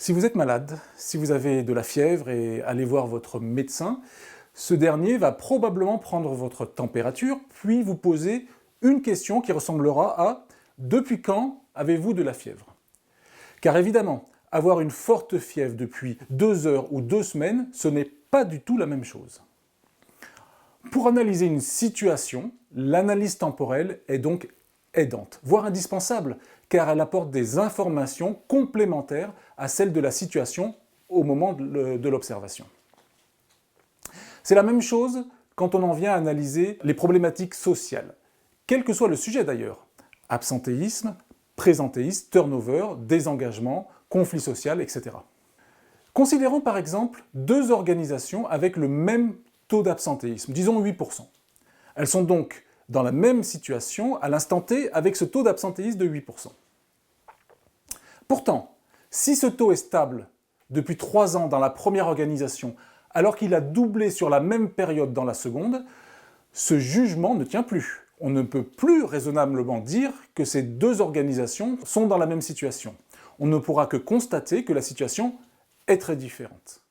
Si vous êtes malade, si vous avez de la fièvre et allez voir votre médecin, ce dernier va probablement prendre votre température, puis vous poser une question qui ressemblera à « Depuis quand avez-vous de la fièvre ?» Car évidemment, avoir une forte fièvre depuis 2 heures ou 2 semaines, ce n'est pas du tout la même chose. Pour analyser une situation, l'analyse temporelle est donc aidante, voire indispensable, car elle apporte des informations complémentaires à celles de la situation au moment de l'observation. C'est la même chose quand on en vient à analyser les problématiques sociales, quel que soit le sujet d'ailleurs. Absentéisme, présentéisme, turnover, désengagement, conflit social, etc. Considérons par exemple 2 organisations avec le même taux d'absentéisme, disons 8%. Elles sont donc dans la même situation à l'instant T avec ce taux d'absentéisme de 8%. Pourtant, si ce taux est stable depuis 3 ans dans la première organisation, alors qu'il a doublé sur la même période dans la seconde, ce jugement ne tient plus. On ne peut plus raisonnablement dire que ces 2 organisations sont dans la même situation. On ne pourra que constater que la situation est très différente.